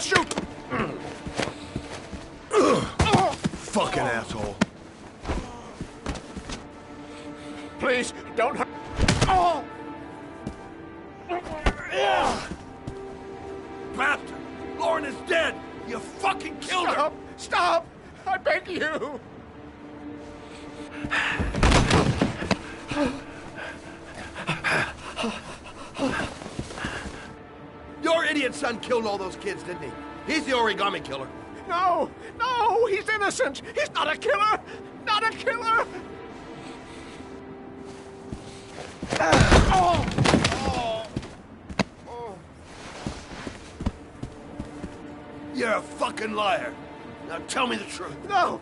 shoot! Fucking asshole. Please, don't hurt. Oh! Bastard! Lauren is dead! You fucking killed her! Stop! Stop! I beg you! Your idiot son killed all those kids, didn't he? He's the origami killer. No! No! He's innocent! He's not a killer! Not a killer! Oh! Oh! Oh! You're a fucking liar. Now tell me the truth. No!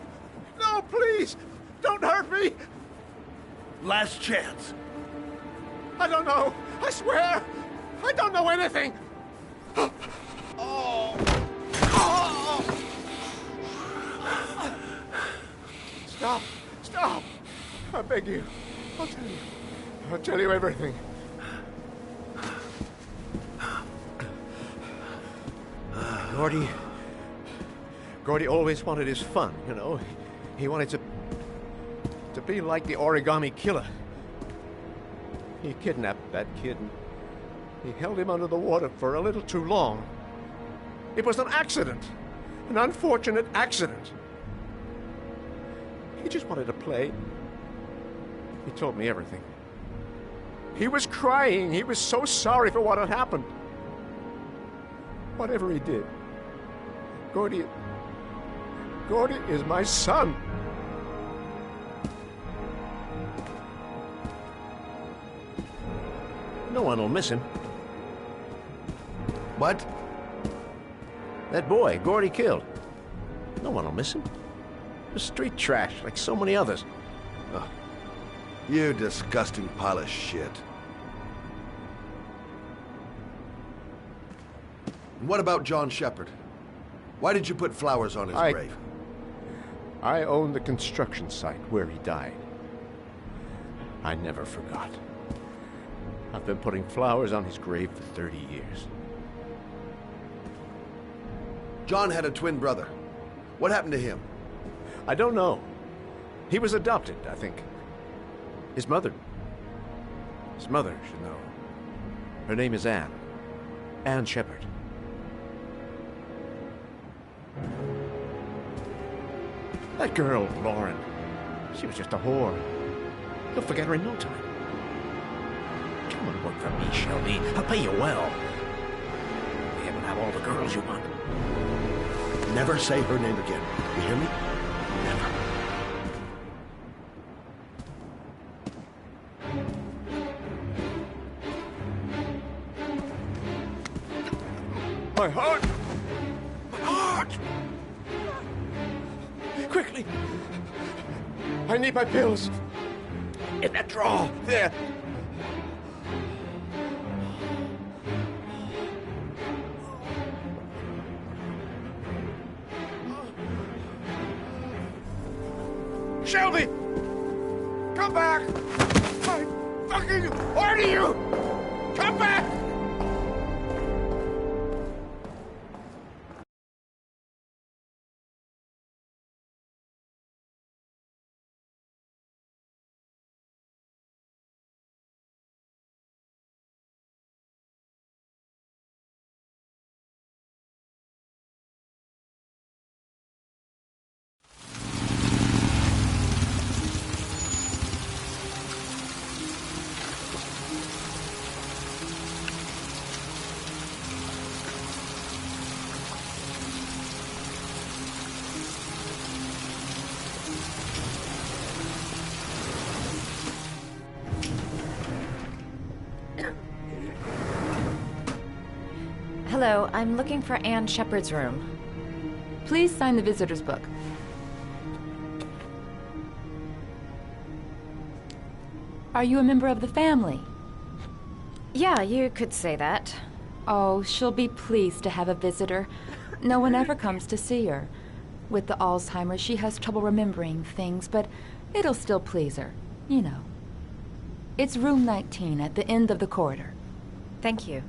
No, please! Don't hurt me! Last chance. I don't know! I swear! I don't know anything! Oh! Oh! Stop! Stop! I beg you. I'll tell you. I'll tell you everything. Gordy always wanted his fun, you know. He wanted to be like the origami killer. He kidnapped that kid and he held him under the water for a little too long. It was an accident. An unfortunate accident. He just wanted to play. He told me everything. He was crying. He was so sorry for what had happened. Whatever he did, Gordy is my son. No one will miss him. What? That boy, Gordy killed. No one will miss him. He was street trash like so many others. Oh, you disgusting pile of shit. And what about John Shepard? Why did you put flowers on his grave? I own the construction site where he died. I never forgot. I've been putting flowers on his grave for 30 years. John had a twin brother. What happened to him? I don't know. He was adopted, I think. His mother should know. Her name is Anne. Anne Shepard. That girl, Lauren, she was just a whore. You'll forget her in no time. Come and work for me, Shelby. I'll pay you well. You haven't have all the girls you want. Never say her name again. You hear me? Never. My heart! My heart! Quickly! I need my pills. In that drawer, there. Shelby! Come back! I fucking order you! Come back! Hello, I'm looking for Anne Shepard's room. Please sign the visitor's book. Are you a member of the family? Yeah, you could say that. Oh, she'll be pleased to have a visitor. No one ever comes to see her. With the Alzheimer's, she has trouble remembering things, but it'll still please her, you know. It's room 19 at the end of the corridor. Thank you.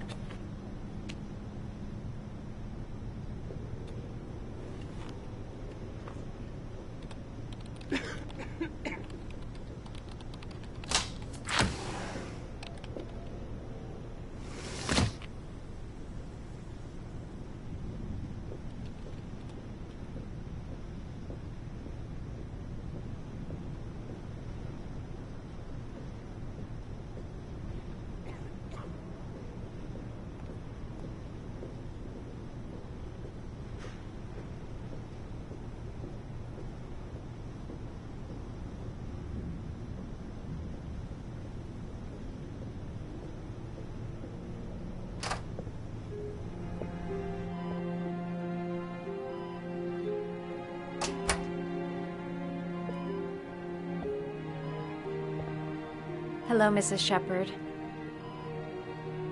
Hello, Mrs. Shepherd.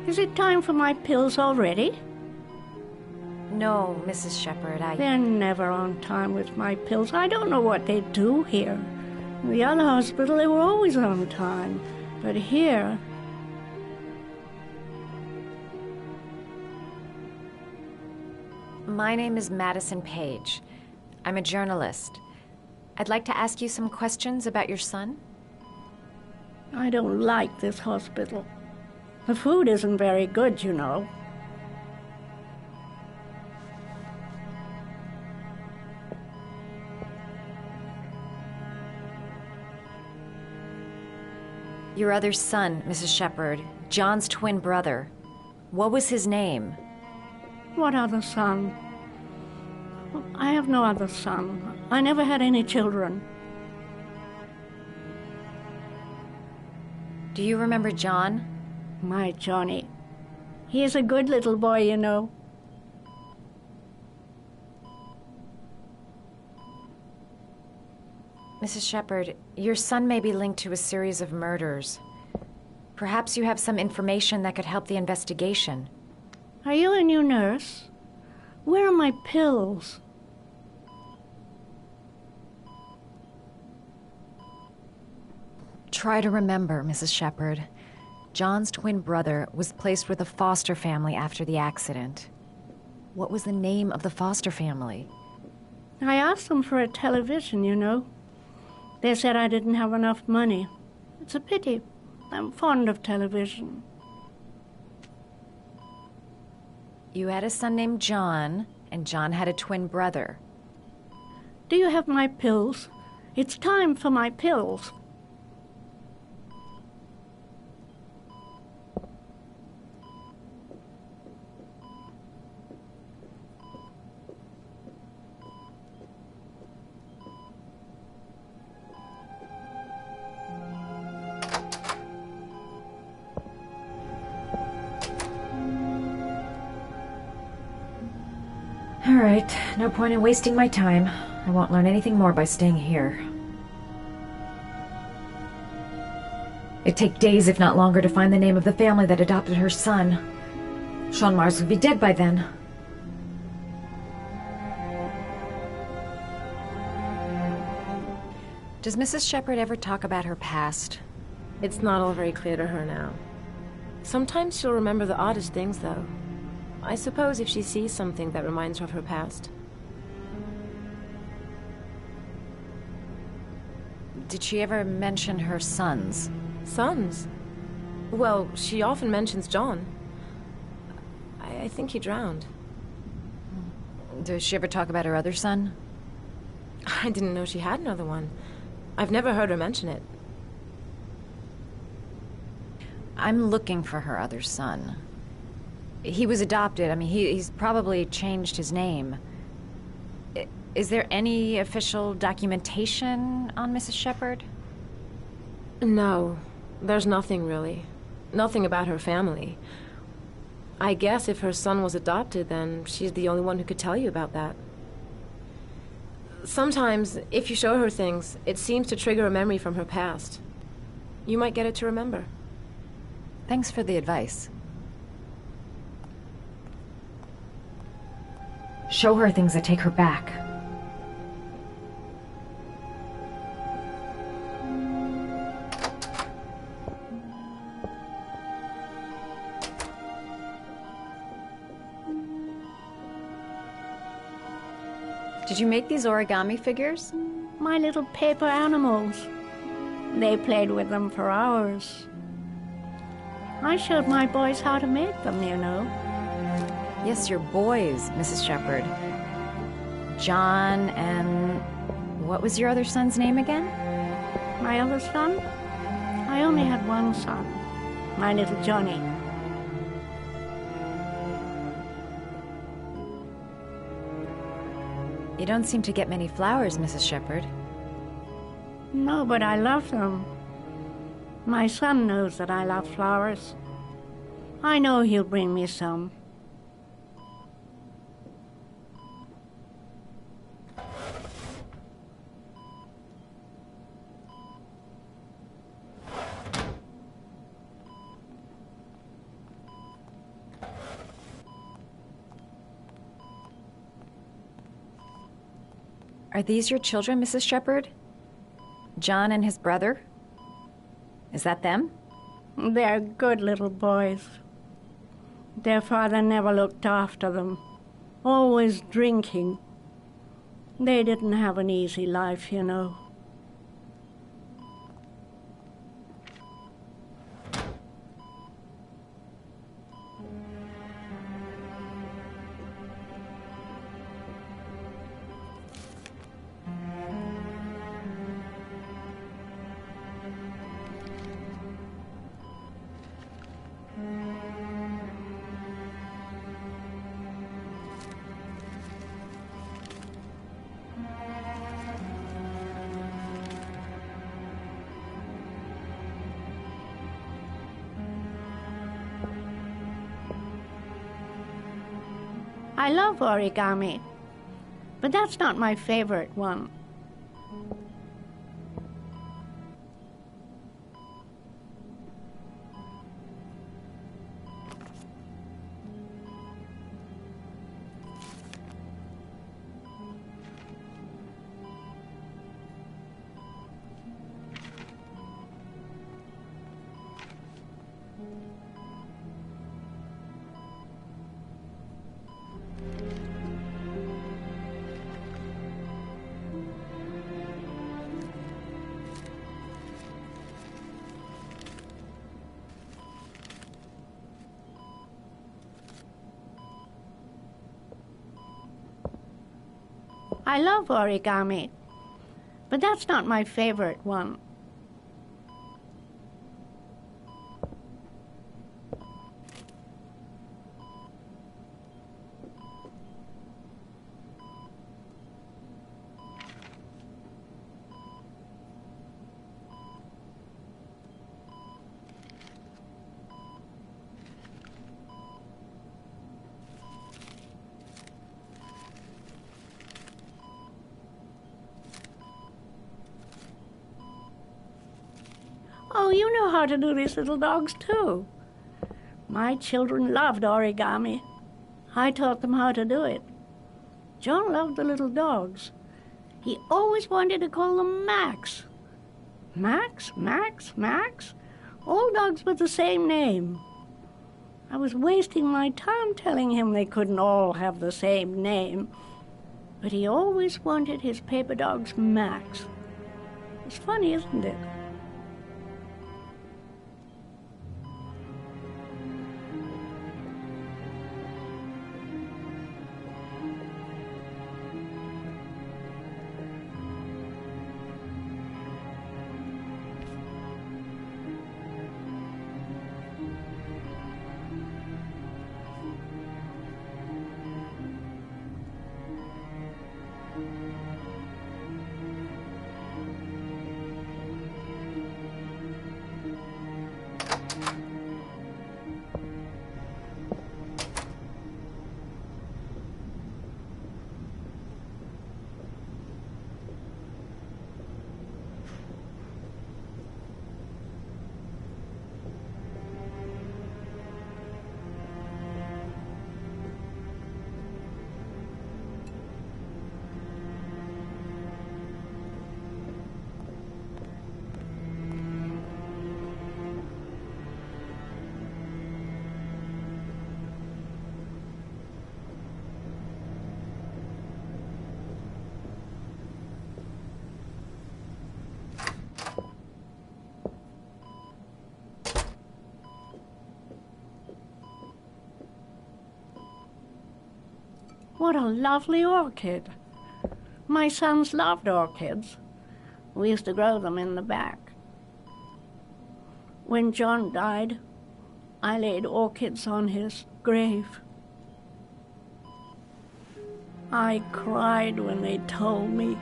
Is it time for my pills already? No, Mrs. Shepherd, They're never on time with my pills. I don't know what they do here. In the other hospital, they were always on time. But here... My name is Madison Page. I'm a journalist. I'd like to ask you some questions about your son. I don't like this hospital. The food isn't very good, you know. Your other son, Mrs. Shepherd, John's twin brother. What was his name? What other son? I have no other son. I never had any children. Do you remember John? My Johnny. He is a good little boy, you know. Mrs. Shepherd, your son may be linked to a series of murders. Perhaps you have some information that could help the investigation. Are you a new nurse? Where are my pills? Try to remember, Mrs. Shepherd. John's twin brother was placed with a foster family after the accident. What was the name of the foster family? I asked them for a television, you know. They said I didn't have enough money. It's a pity. I'm fond of television. You had a son named John, and John had a twin brother. Do you have my pills? It's time for my pills. All right, no point in wasting my time. I won't learn anything more by staying here. It'd take days, if not longer, to find the name of the family that adopted her son. Sean Mars would be dead by then. Does Mrs. Shepherd ever talk about her past? It's not all very clear to her now. Sometimes she'll remember the oddest things, though. I suppose if she sees something that reminds her of her past. Did she ever mention her sons? Sons? Well, she often mentions John. I think he drowned. Does she ever talk about her other son? I didn't know she had another one. I've never heard her mention it. I'm looking for her other son. He was adopted. I mean, he's probably changed his name. Is there any official documentation on Mrs. Shepherd? No, there's nothing really. Nothing about her family. I guess if her son was adopted, then she's the only one who could tell you about that. Sometimes, if you show her things, it seems to trigger a memory from her past. You might get it to remember. Thanks for the advice. Show her things that take her back. Did you make these origami figures? My little paper animals. They played with them for hours. I showed my boys how to make them, you know. Yes, your boys, Mrs. Shepherd. John and... what was your other son's name again? My other son? I only had one son. My little Johnny. You don't seem to get many flowers, Mrs. Shepherd. No, but I love them. My son knows that I love flowers. I know he'll bring me some. Are these your children, Mrs. Shepherd? John and his brother? Is that them? They're good little boys. Their father never looked after them, always drinking. They didn't have an easy life, you know. I love origami, but that's not my favorite one. I love origami, but that's not my favorite one. Oh, you know how to do these little dogs, too. My children loved origami. I taught them how to do it. John loved the little dogs. He always wanted to call them Max. Max, Max, Max. All dogs with the same name. I was wasting my time telling him they couldn't all have the same name. But he always wanted his paper dogs Max. It's funny, isn't it? What a lovely orchid. My sons loved orchids. We used to grow them in the back. When John died, I laid orchids on his grave. I cried when they told me.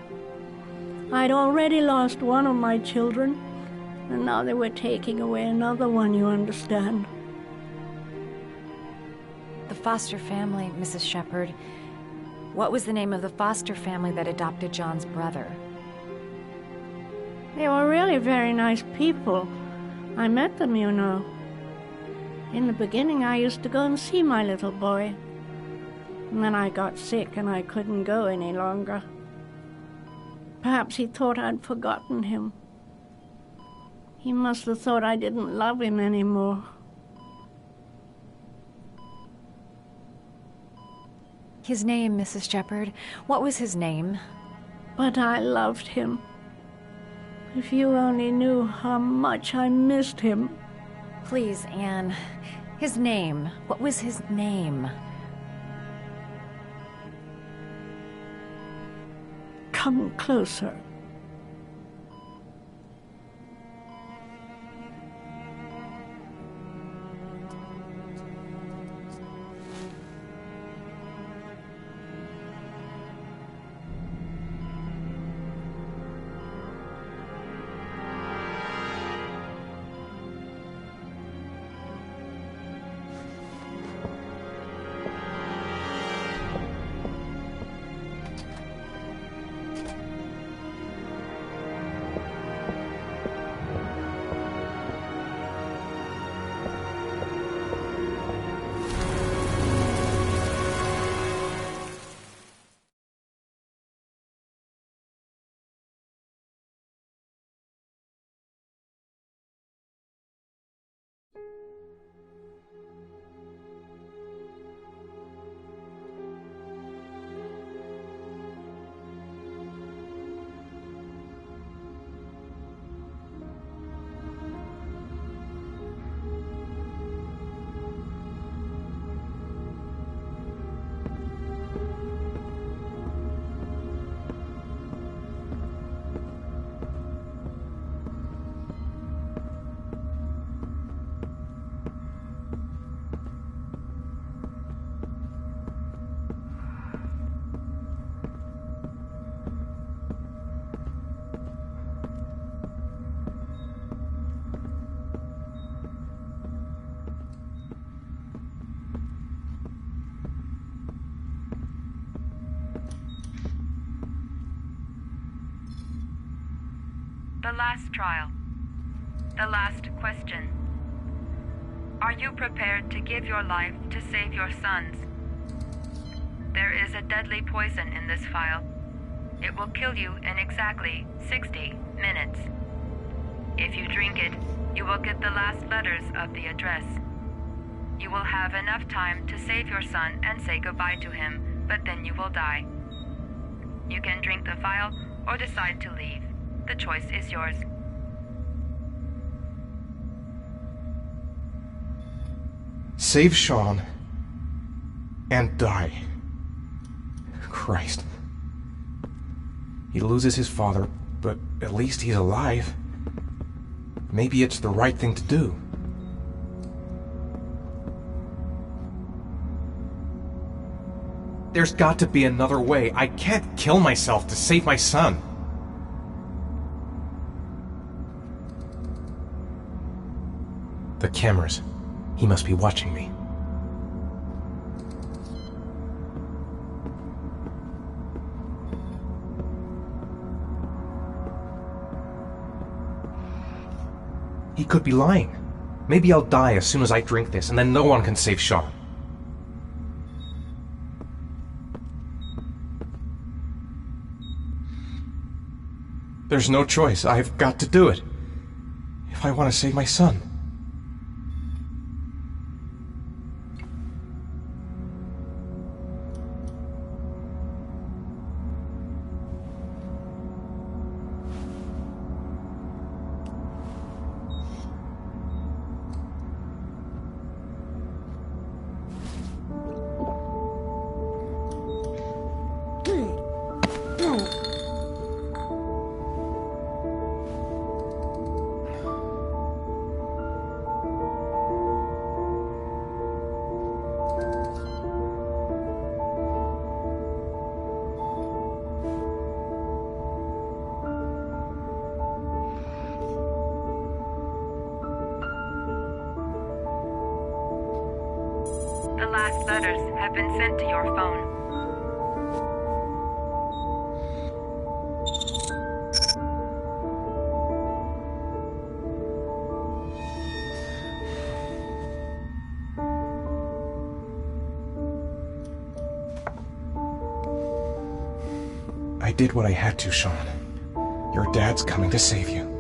I'd already lost one of my children, and now they were taking away another one, you understand. The foster family, Mrs. Shepherd. What was the name of the foster family that adopted John's brother? They were really very nice people. I met them, you know. In the beginning, I used to go and see my little boy. And then I got sick and I couldn't go any longer. Perhaps he thought I'd forgotten him. He must have thought I didn't love him anymore. His name, Mrs. Shepherd. What was his name? But I loved him. If you only knew how much I missed him. Please, Anne. His name. What was his name? Come closer. The last trial. The last question. Are you prepared to give your life to save your sons? There is a deadly poison in this vial. It will kill you in exactly 60 minutes. If you drink it, you will get the last letters of the address. You will have enough time to save your son and say goodbye to him, but then you will die. You can drink the vial or decide to leave. The choice is yours. Save Sean and die. Christ. He loses his father, but at least he's alive. Maybe it's the right thing to do. There's got to be another way. I can't kill myself to save my son. The cameras. He must be watching me. He could be lying. Maybe I'll die as soon as I drink this, and then no one can save Sean. There's no choice. I've got to do it. If I want to save my son. The last letters have been sent to your phone. I did what I had to, Sean. Your dad's coming to save you.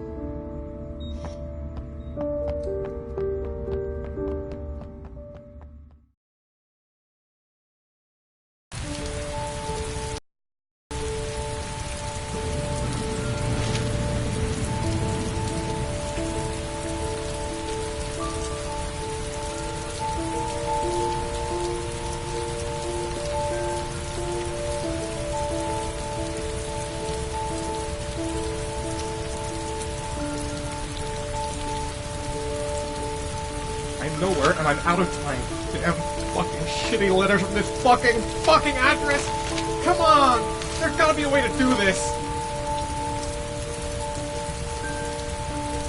I'm nowhere, and I'm out of time. Damn fucking shitty letters from this fucking address! Come on! There's gotta be a way to do this!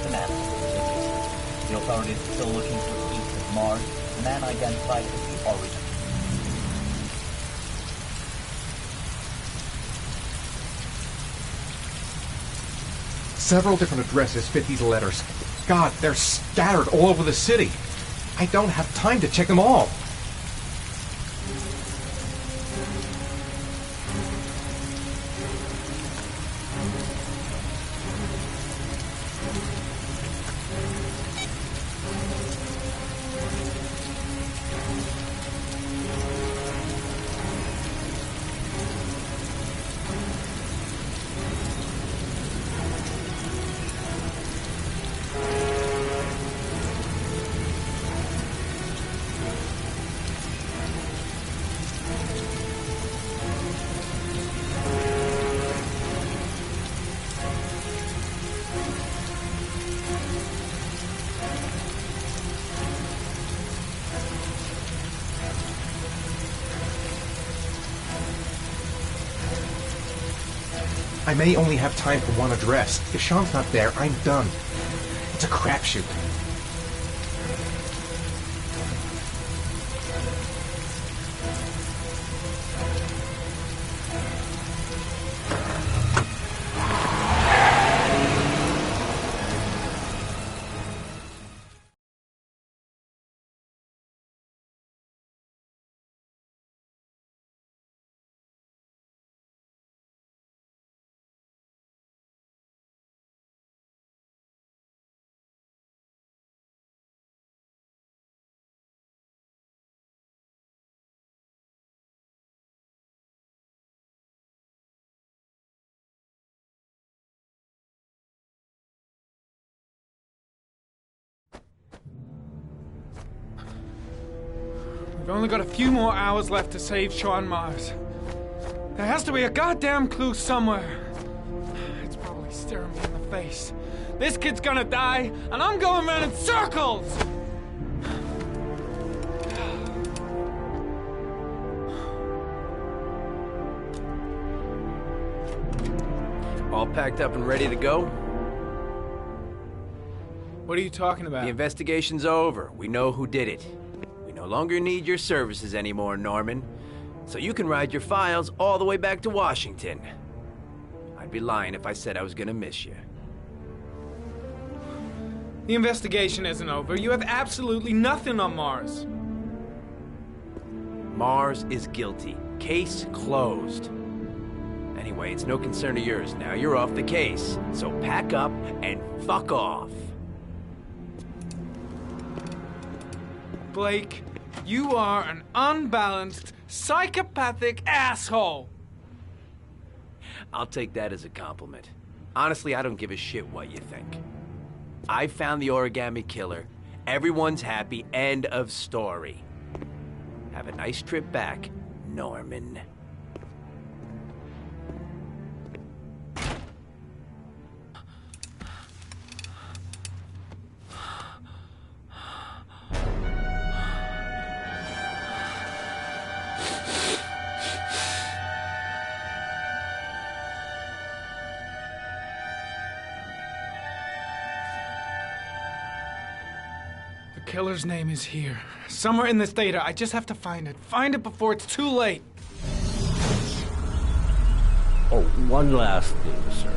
The man. The authorities are still looking for east of Mars. The man identified as the origin. Several different addresses fit these letters. God, they're scattered all over the city. I don't have time to check them all. I may only have time for one address. If Sean's not there, I'm done. It's a crapshoot. We've only got a few more hours left to save Sean Mars. There has to be a goddamn clue somewhere. It's probably staring me in the face. This kid's gonna die, and I'm going around in circles! All packed up and ready to go? What are you talking about? The investigation's over. We know who did it. We no longer need your services anymore, Norman. So you can ride your files all the way back to Washington. I'd be lying if I said I was gonna miss you. The investigation isn't over. You have absolutely nothing on Mars. Mars is guilty. Case closed. Anyway, it's no concern of yours now. You're off the case. So pack up and fuck off. Blake, you are an unbalanced, psychopathic asshole. I'll take that as a compliment. Honestly, I don't give a shit what you think. I found the origami killer. Everyone's happy. End of story. Have a nice trip back, Norman. The killer's name is here. Somewhere in this data. I just have to find it. Find it before it's too late. Oh, one last thing, sir.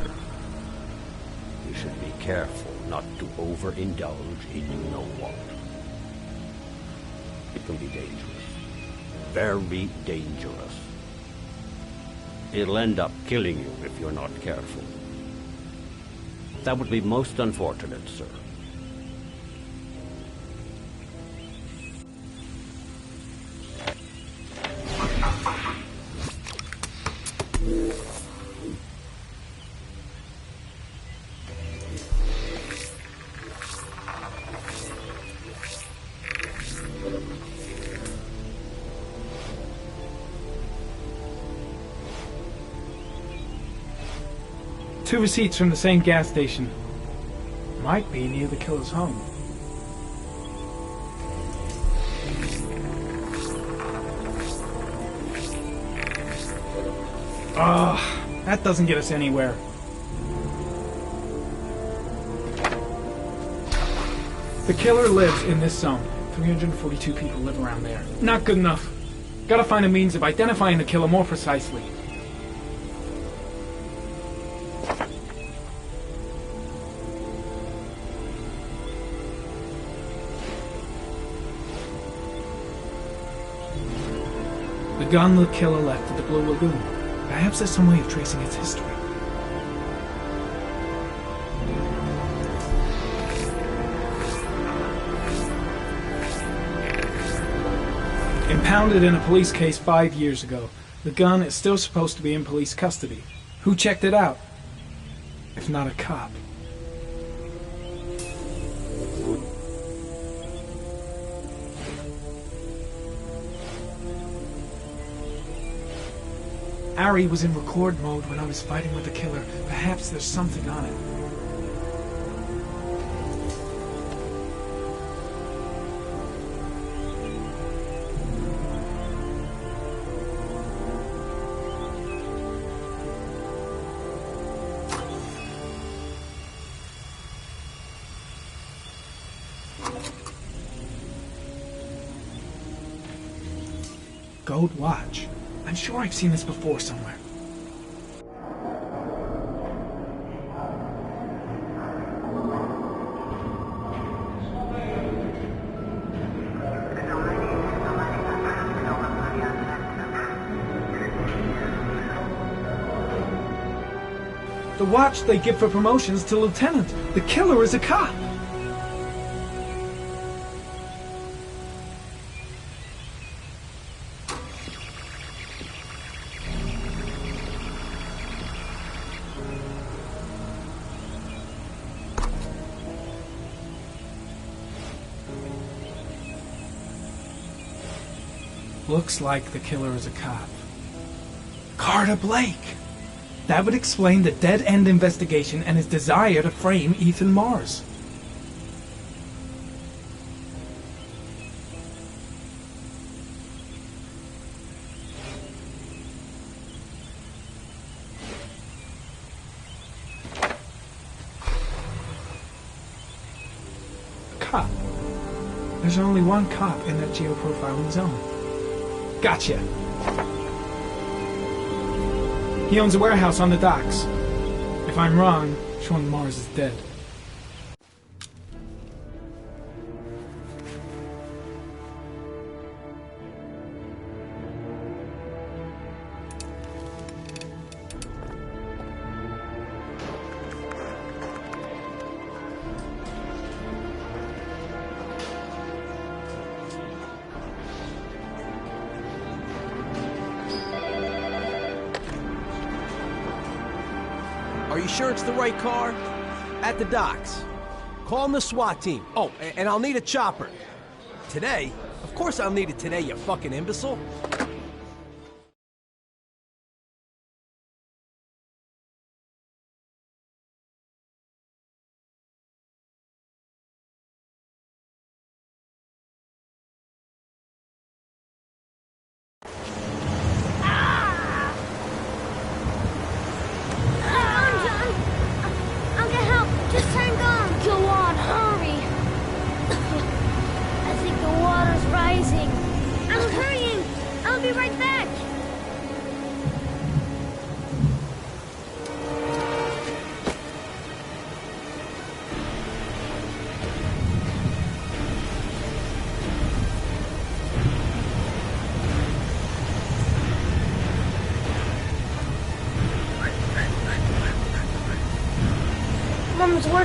You should be careful not to overindulge in you know what. It can be dangerous. Very dangerous. It'll end up killing you if you're not careful. That would be most unfortunate, sir. Two receipts from the same gas station. Might be near the killer's home. That doesn't get us anywhere. The killer lives in this zone. 342 people live around there. Not good enough. Gotta find a means of identifying the killer more precisely. The gun the killer left at the Blue Lagoon. Perhaps there's some way of tracing its history. Impounded in a police case 5 years ago, the gun is still supposed to be in police custody. Who checked it out? If not a cop. Ari was in record mode when I was fighting with the killer. Perhaps there's something on it. Gold watch. I'm sure I've seen this before somewhere. The watch they give for promotions to lieutenant. The killer is a cop. Looks like the killer is a cop. Carter Blake! That would explain the dead-end investigation and his desire to frame Ethan Mars. A cop. There's only one cop in that geoprofiling zone. Gotcha. He owns a warehouse on the docks. If I'm wrong, Sean Mars is dead. Are you sure it's the right car? At the docks. Call the SWAT team. Oh, and I'll need a chopper. Today? Of course I'll need it today, you fucking imbecile.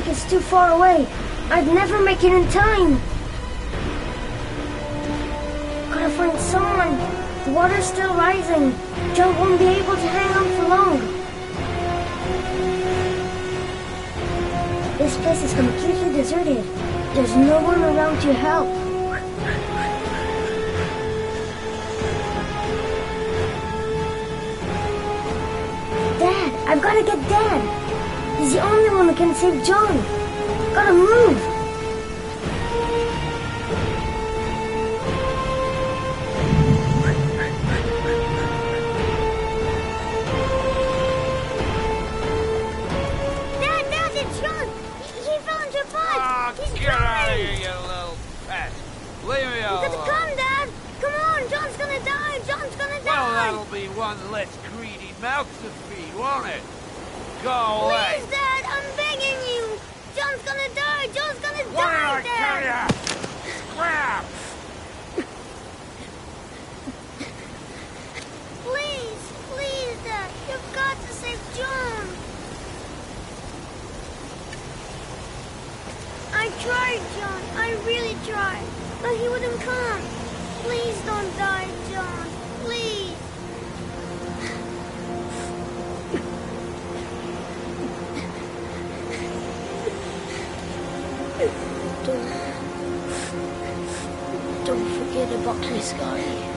it's too far away. I'd never make it in time. Gotta find someone. The water's still rising. John won't be able to hang on for long. This place is completely deserted. There's no one around to help. Dad! I've gotta get Dad! He's the only one who can save John. Gotta move! Dad, it's John! He fell into a pipe! He's Get out of drowning! here, you little pest! Leave me alone! You gotta come, Dad! Come on, John's gonna die! John's gonna die! Well, that'll be one less greedy mouth to feed, won't it? Go away! Please, Dad, I'm begging you! John's gonna die! John's gonna What die, did I tell ya? Crap! Please, Dad, you've got to save John! I tried, John, I really tried, but he wouldn't come. Please don't die, John, please. Don't forget about this guy.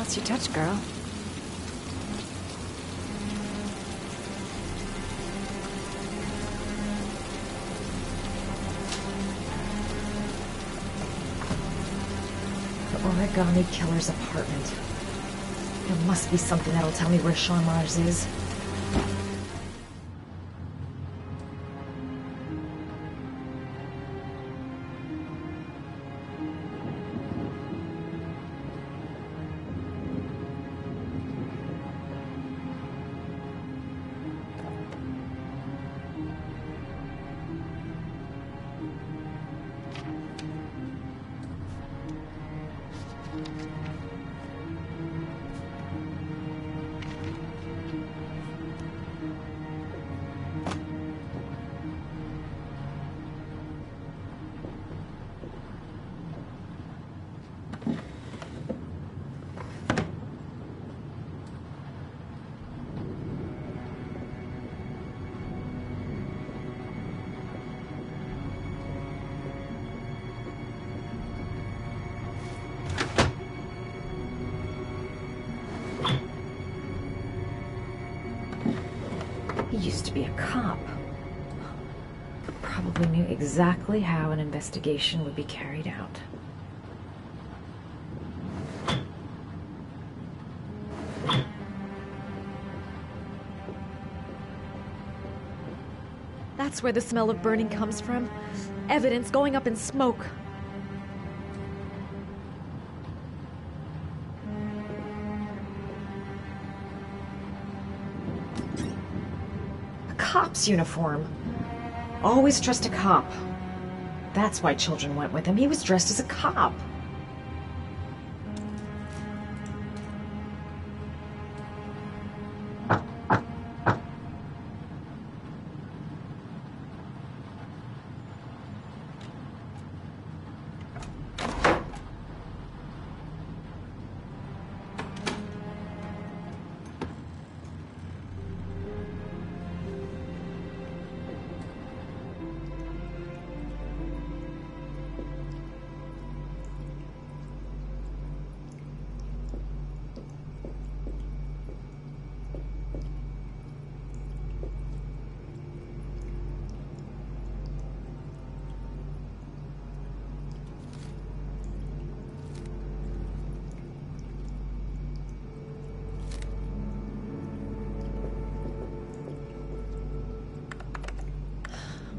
lost your touch, girl. The Origami Killer's apartment. There must be something that'll tell me where Sean Mars is. He used to be a cop. Probably knew exactly how an investigation would be carried out. That's where the smell of burning comes from. Evidence going up in smoke. Cop's uniform. Always trust a cop. That's why children went with him. He was dressed as a cop.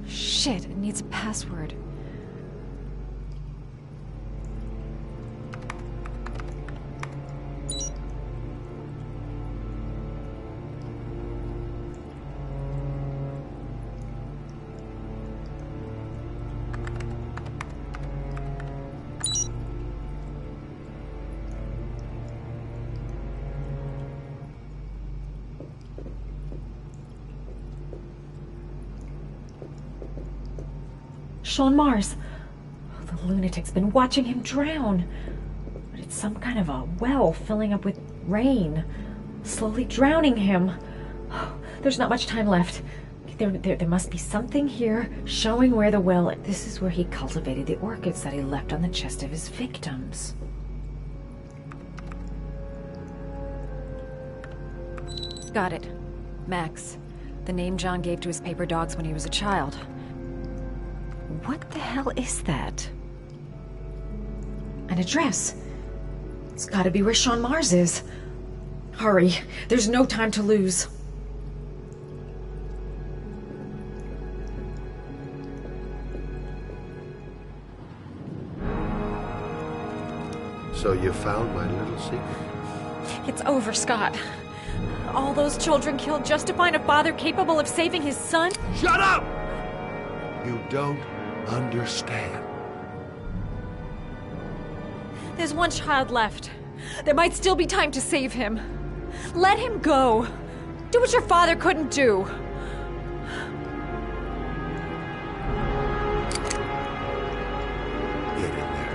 Shit, it needs a password. Sean Mars. The lunatic's been watching him drown. But it's some kind of a well filling up with rain, slowly drowning him. There's not much time left. There must be something here showing where the well is. This is where he cultivated the orchids that he left on the chest of his victims. Got it. Max. The name John gave to his paper dogs when he was a child. What the hell is that? An address. It's gotta be where Sean Mars is. Hurry. There's no time to lose. So you found my little secret? It's over, Scott. All those children killed just to find a father capable of saving his son? Shut up! You don't understand. There's one child left. There might still be time to save him. Let him go. Do what your father couldn't do. Get in there.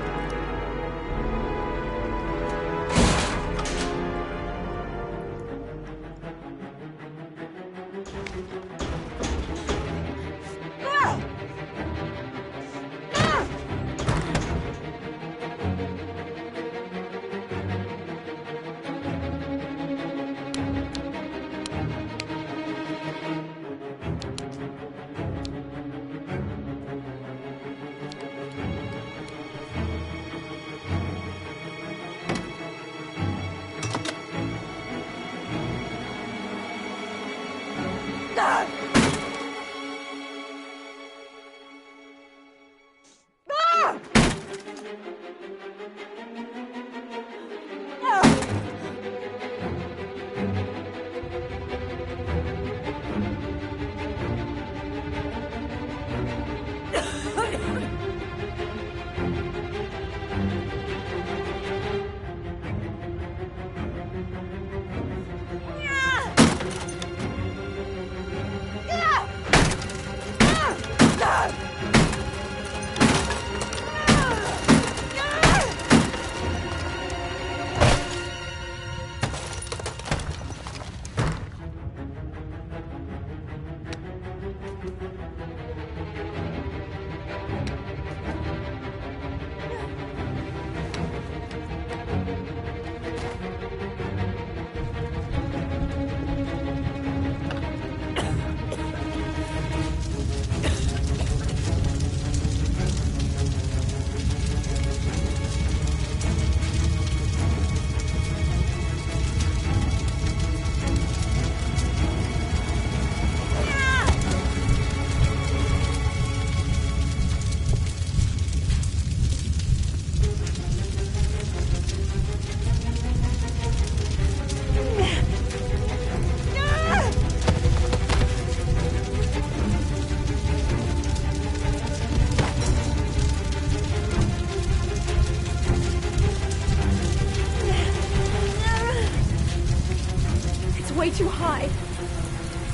too high.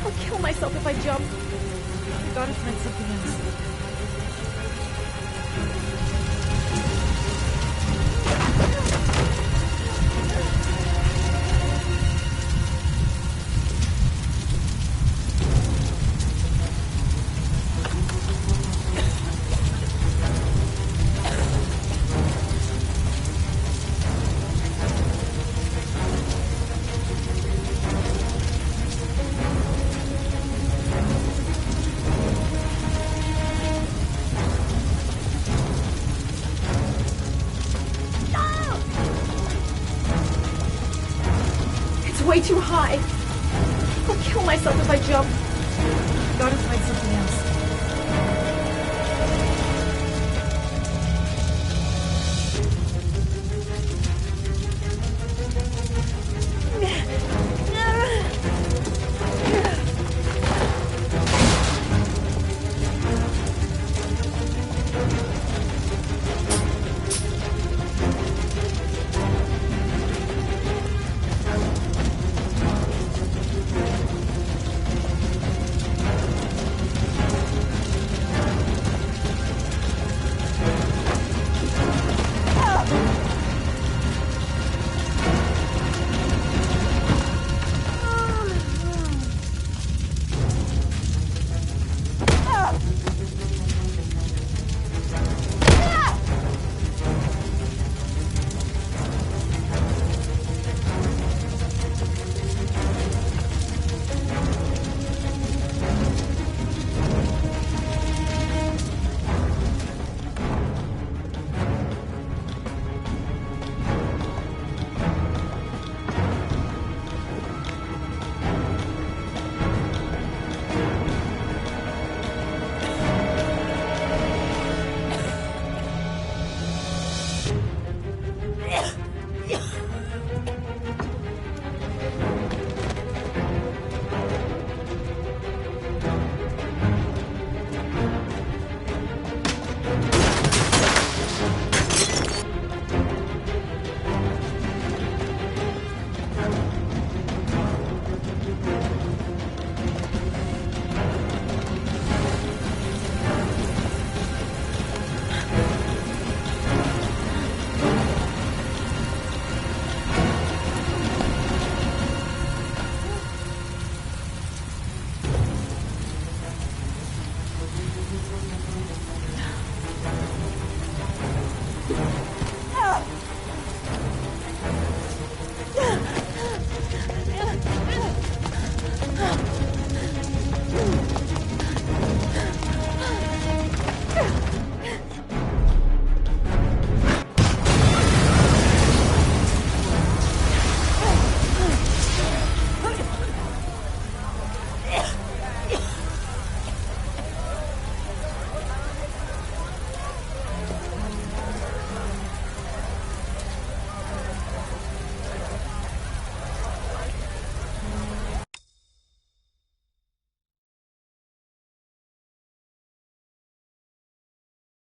I'll kill myself if I jump. I gotta find something else. Way too high. I'll kill myself if I jump. Gotta find something else.